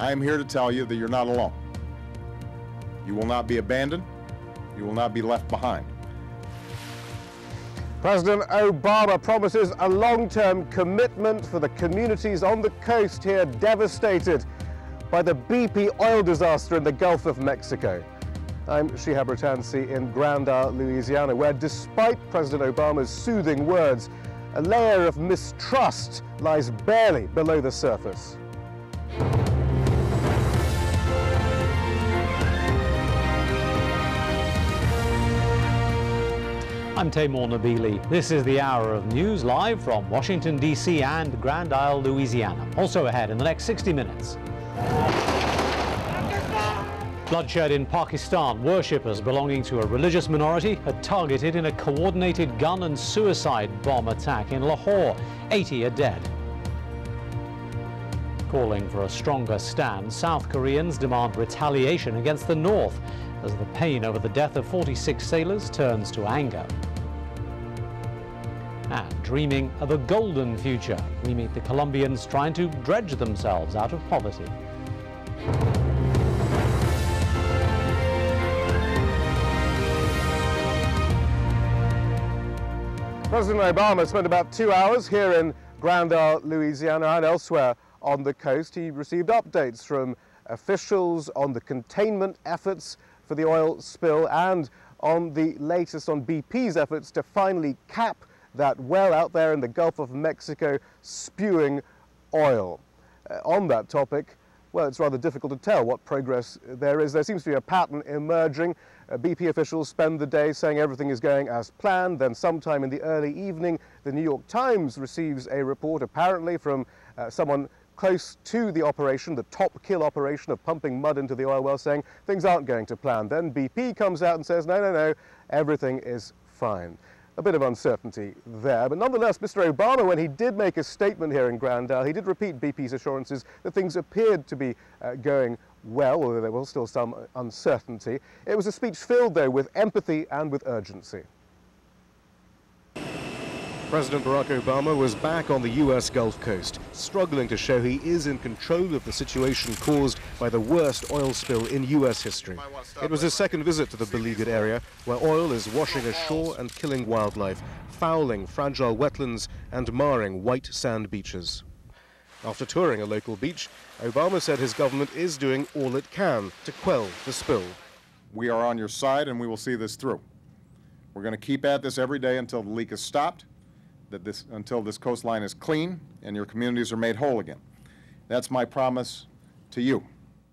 I am here to tell you that you're not alone. You will not be abandoned. You will not be left behind. President Obama promises a long-term commitment for the communities on the coast here devastated by the BP oil disaster in the Gulf of Mexico. I'm Shihab Rattansi in Grand Isle, Louisiana, where despite President Obama's soothing words, a layer of mistrust lies barely below the surface. I'm Taimur Nabili. This is the Hour of News live from Washington, D.C. and Grand Isle, Louisiana. Also ahead in the next 60 minutes. Bloodshed in Pakistan. Worshippers belonging to a religious minority are targeted in a coordinated gun and suicide bomb attack in Lahore. 80 are dead. Calling for a stronger stand, South Koreans demand retaliation against the North as the pain over the death of 46 sailors turns to anger. And dreaming of a golden future, we meet the Colombians trying to dredge themselves out of poverty. President Obama spent about 2 hours here in Grand Isle, Louisiana and elsewhere on the coast. He received updates from officials on the containment efforts for the oil spill and on the latest on BP's efforts to finally cap that well out there in the Gulf of Mexico spewing oil. On that topic, well, it's rather difficult to tell what progress there is. There seems to be a pattern emerging. BP officials spend the day saying everything is going as planned. Then sometime in the early evening, the New York Times receives a report apparently from someone close to the operation, the top kill operation of pumping mud into the oil well, saying things aren't going to plan. Then BP comes out and says, no, everything is fine. A bit of uncertainty there, but nonetheless, Mr. Obama, when he did make a statement here in Grand Isle, he did repeat BP's assurances that things appeared to be going well, although there was still some uncertainty. It was a speech filled, though, with empathy and with urgency. President Barack Obama was back on the US Gulf Coast, struggling to show he is in control of the situation caused by the worst oil spill in US history. It was his second visit to the beleaguered area, where oil is washing ashore and killing wildlife, fouling fragile wetlands and marring white sand beaches. After touring a local beach, Obama said his government is doing all it can to quell the spill. We are on your side and we will see this through. We're going to keep at this every day until the leak is stopped, until this coastline is clean and your communities are made whole again. That's my promise to you.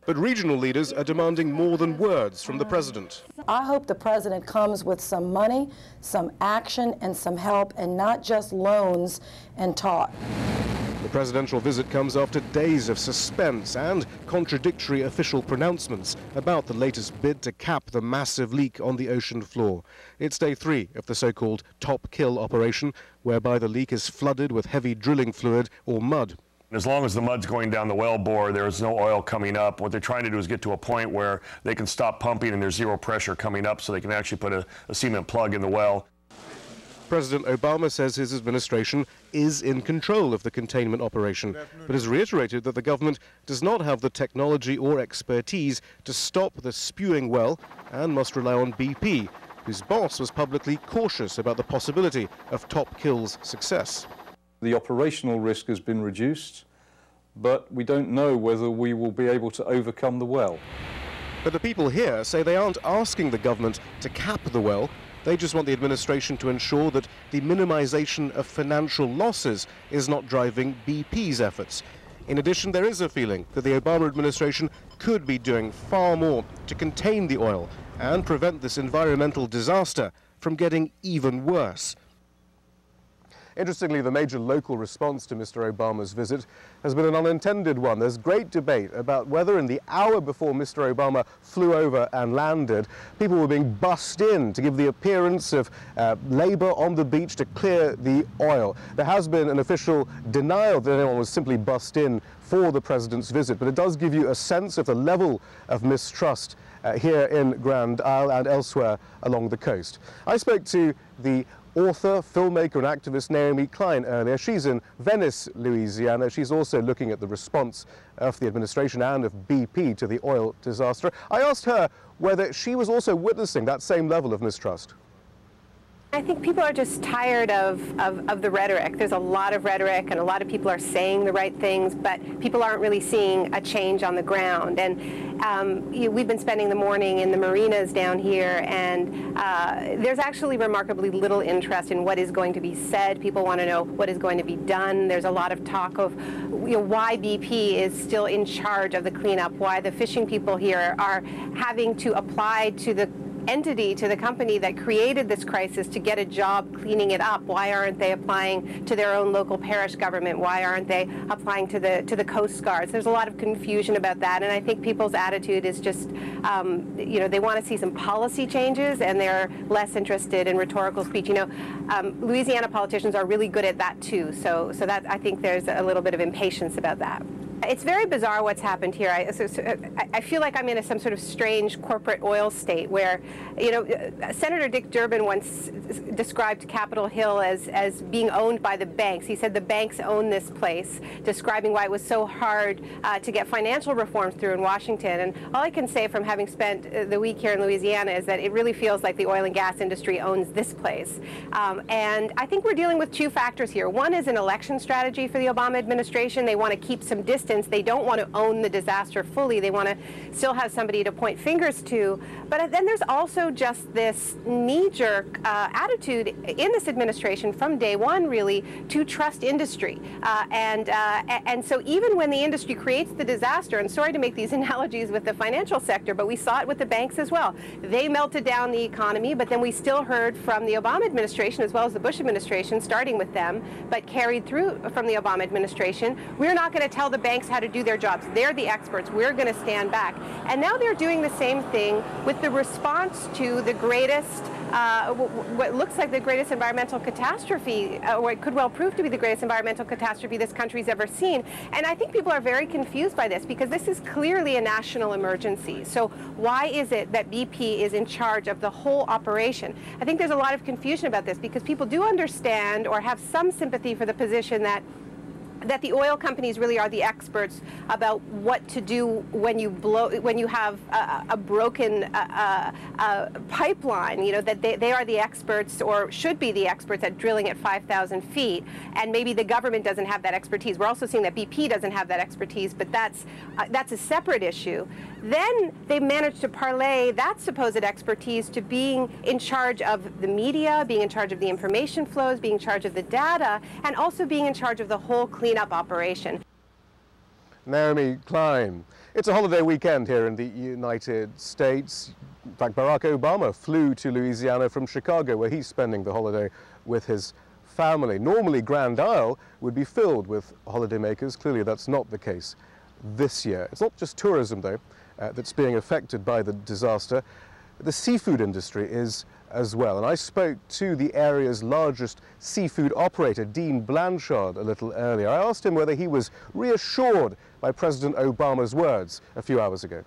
But regional leaders are demanding more than words from the president. I hope the president comes with some money, some action, and some help, and not just loans and talk. The presidential visit comes after days of suspense and contradictory official pronouncements about the latest bid to cap the massive leak on the ocean floor. It's day 3 of the so-called top kill operation, whereby the leak is flooded with heavy drilling fluid or mud. As long as the mud's going down the well bore, there's no oil coming up. What they're trying to do is get to a point where they can stop pumping and there's zero pressure coming up, so they can actually put a cement plug in the well. President Obama says his administration is in control of the containment operation, but has reiterated that the government does not have the technology or expertise to stop the spewing well and must rely on BP, whose boss was publicly cautious about the possibility of Top Kill's success. The operational risk has been reduced, but we don't know whether we will be able to overcome the well. But the people here say they aren't asking the government to cap the well. They just want the administration to ensure that the minimization of financial losses is not driving BP's efforts. In addition, there is a feeling that the Obama administration could be doing far more to contain the oil and prevent this environmental disaster from getting even worse. Interestingly, the major local response to Mr. Obama's visit has been an unintended one. There's great debate about whether in the hour before Mr. Obama flew over and landed, people were being bussed in to give the appearance of labor on the beach to clear the oil. There has been an official denial that anyone was simply bussed in for the president's visit, but it does give you a sense of the level of mistrust here in Grand Isle and elsewhere along the coast. I spoke to the author, filmmaker and activist Naomi Klein earlier. She's in Venice, Louisiana. She's also looking at the response of the administration and of BP to the oil disaster. I asked her whether she was also witnessing that same level of mistrust. I think people are just tired of the rhetoric. There's a lot of rhetoric and a lot of people are saying the right things, but people aren't really seeing a change on the ground. And we've been spending the morning in the marinas down here, and there's actually remarkably little interest in what is going to be said. People want to know what is going to be done. There's a lot of talk of why BP is still in charge of the cleanup, why the fishing people here are having to apply to the entity, to the company that created this crisis to get a job cleaning it up. Why aren't they applying to their own local parish government? Why aren't they applying to the Coast Guards? There's a lot of confusion about that, and I think people's attitude is just, they want to see some policy changes, and they're less interested in rhetorical speech. Louisiana politicians are really good at that too, so that I think there's a little bit of impatience about that. It's very bizarre what's happened here. I feel like I'm in some sort of strange corporate oil state where, Senator Dick Durbin once described Capitol Hill as being owned by the banks. He said the banks own this place, describing why it was so hard to get financial reforms through in Washington. And all I can say from having spent the week here in Louisiana is that it really feels like the oil and gas industry owns this place. And I think we're dealing with two factors here. One is an election strategy for the Obama administration. They want to keep some distance. They don't want to own the disaster fully. They want to still have somebody to point fingers to. But then there's also just this knee-jerk attitude in this administration from day one, really, to trust industry. And so even when the industry creates the disaster, and sorry to make these analogies with the financial sector, but we saw it with the banks as well. They melted down the economy, but then we still heard from the Obama administration as well as the Bush administration, starting with them, but carried through from the Obama administration. We're not going to tell the banks how to do their jobs. They're the experts. We're going to stand back. And now they're doing the same thing with the response to the greatest, what looks like the greatest environmental catastrophe, or it could well prove to be the greatest environmental catastrophe this country's ever seen. And I think people are very confused by this because this is clearly a national emergency. So why is it that BP is in charge of the whole operation? I think there's a lot of confusion about this because people do understand or have some sympathy for the position that the oil companies really are the experts about what to do when you have a broken pipeline. That they are the experts, or should be the experts, at drilling at 5,000 feet, and maybe the government doesn't have that expertise. We're also seeing that BP doesn't have that expertise, but that's a separate issue. Then they managed to parlay that supposed expertise to being in charge of the media, being in charge of the information flows, being in charge of the data, and also being in charge of the whole cleanup operation. Naomi Klein. It's a holiday weekend here in the United States. In fact, Barack Obama flew to Louisiana from Chicago, where he's spending the holiday with his family. Normally, Grand Isle would be filled with holidaymakers. Clearly, that's not the case this year. It's not just tourism, though, that's being affected by the disaster. The seafood industry is as well. And I spoke to the area's largest seafood operator, Dean Blanchard, a little earlier. I asked him whether he was reassured by President Obama's words a few hours ago.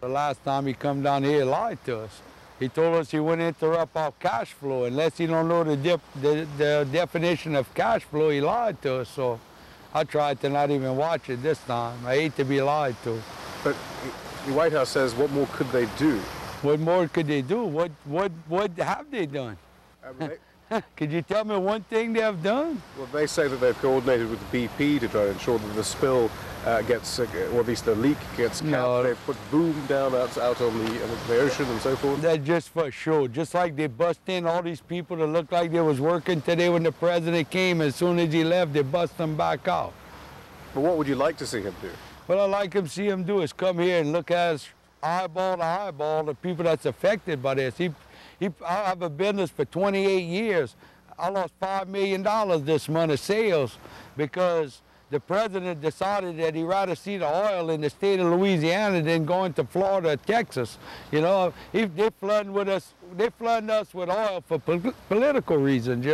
The last time he come down here, he lied to us. He told us he wouldn't interrupt our cash flow. Unless he don't know the definition of cash flow, he lied to us. So I tried to not even watch it this time. I hate to be lied to. But the White House says, what more could they do? What more could they do? What have they done? Could you tell me one thing they have done? Well, they say that they've coordinated with BP to try to ensure that the spill gets, or at least the leak gets capped. No. They've put boom down out on the ocean and so forth. That's just for show. Just like they bust in all these people that looked like they was working today when the president came. As soon as he left, they bust them back out. But what would you like to see him do? What I'd like to see him do is come here and look at us eyeball to eyeball the people that's affected by this. I have a business for 28 years. I lost $5 million this month of sales because the president decided that he'd rather see the oil in the state of Louisiana than going to Florida or Texas. They're flooding us with oil for political reasons,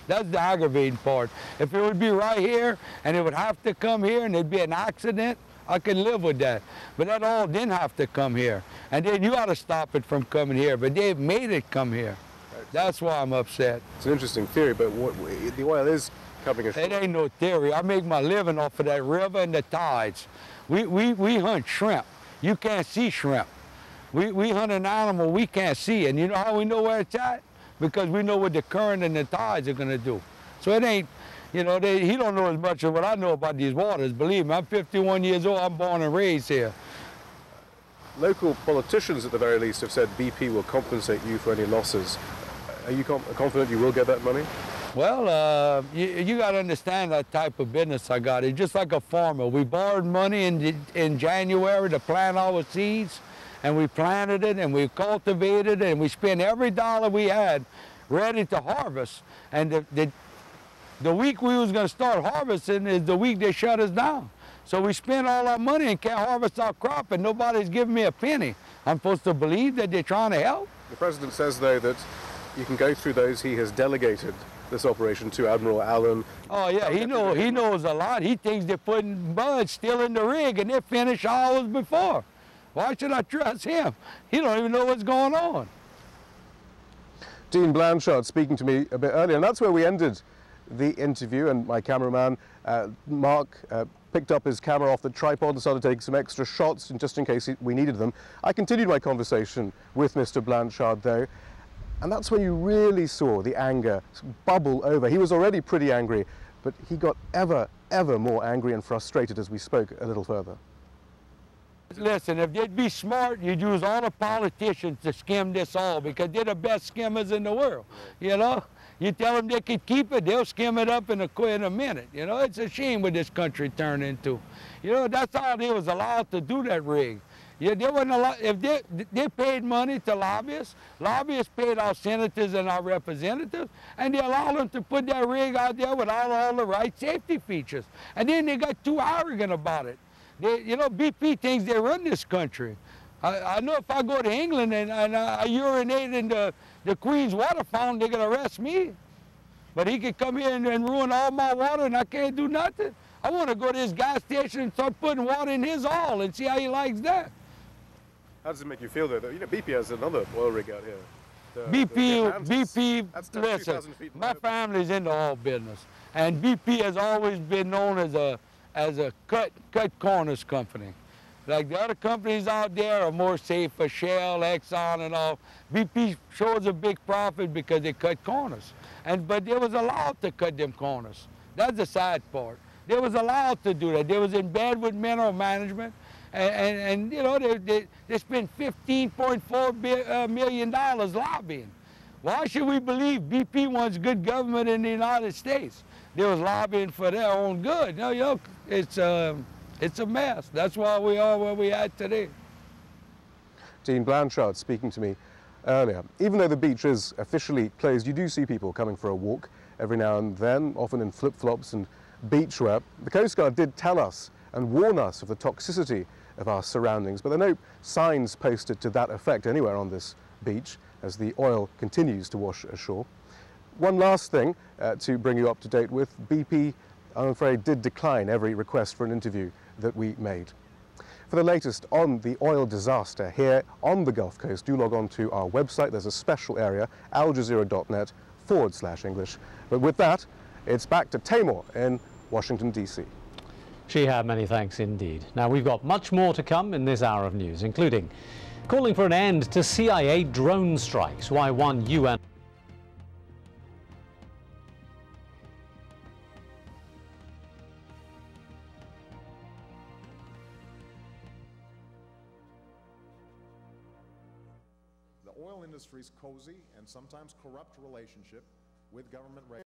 That's the aggravating part. If it would be right here and it would have to come here and it'd be an accident, I can live with that. But that all didn't have to come here. And then you ought to stop it from coming here. But they've made it come here. That's why I'm upset. It's an interesting theory, but the oil is coming ashore. It ain't no theory. I make my living off of that river and the tides. We hunt shrimp. You can't see shrimp. We hunt an animal we can't see, and you know how we know where it's at? Because we know what the current and the tides are gonna do. So it ain't, you know, he don't know as much as what I know about these waters. Believe me, I'm 51 years old, I'm born and raised here. Local politicians, at the very least, have said BP will compensate you for any losses. Are you confident you will get that money? Well, you got to understand that type of business I got. It's just like a farmer. We borrowed money in January to plant our seeds, and we planted it, and we cultivated it, and we spent every dollar we had ready to harvest. And the week we was going to start harvesting is the week they shut us down. So we spent all our money and can't harvest our crop, and nobody's giving me a penny. I'm supposed to believe that they're trying to help? The President says, though, that you can go through those. He has delegated this operation to Admiral Allen. Oh, yeah, he knows a lot. He thinks they're putting mud still in the rig, and they're finished hours before. Why should I trust him? He don't even know what's going on. Dean Blanchard speaking to me a bit earlier, and that's where we ended the interview, and my cameraman, Mark, picked up his camera off the tripod and started taking some extra shots, just in case we needed them. I continued my conversation with Mr. Blanchard, though, and that's when you really saw the anger bubble over. He was already pretty angry, but he got ever more angry and frustrated as we spoke a little further. Listen, if they'd be smart, you'd use all the politicians to skim this all, because they're the best skimmers in the world, you know? You tell them they could keep it, they'll skim it up in a minute, you know? It's a shame what this country turned into. You know, that's all they was allowed to do, that rig. Yeah, they wasn't allowed, if they paid money to lobbyists, lobbyists paid our senators and our representatives, and they allowed them to put that rig out there without all the right safety features. And then they got too arrogant about it. You know, BP thinks they run this country. I know if I go to England and I urinate in the Queen's water fountain, they're going to arrest me. But he could come here and ruin all my water, and I can't do nothing. I want to go to his gas station and start putting water in his all and see how he likes that. How does it make you feel, though? You know, BP has another oil rig out here. BP, listen, my family's into oil business, and BP has always been known as a cut corners company. Like the other companies out there are more safer, Shell, Exxon and all. BP shows a big profit because they cut corners. But they was allowed to cut them corners. That's the sad part. They was allowed to do that. They was in bed with mineral management, and you know, they spent $15.4 million lobbying. Why should we believe BP wants good government in the United States? They was lobbying for their own good. You know, it's a mess. That's why we are where we are today. Dean Blanchard speaking to me earlier. Even though the beach is officially closed, you do see people coming for a walk every now and then, often in flip-flops and beachwear. The Coast Guard did tell us and warn us of the toxicity of our surroundings, but there are no signs posted to that effect anywhere on this beach as the oil continues to wash ashore. One last thing to bring you up to date with. BP, I'm afraid, did decline every request for an interview that we made. For the latest on the oil disaster here on the Gulf Coast, do log on to our website. There's a special area, aljazeera.net/English. But with that, it's back to Tamor in Washington, D.C. Shihab, many thanks indeed. Now, we've got much more to come in this hour of news, including calling for an end to CIA drone strikes, why one UN The oil industry's cozy and sometimes corrupt relationship with government regulators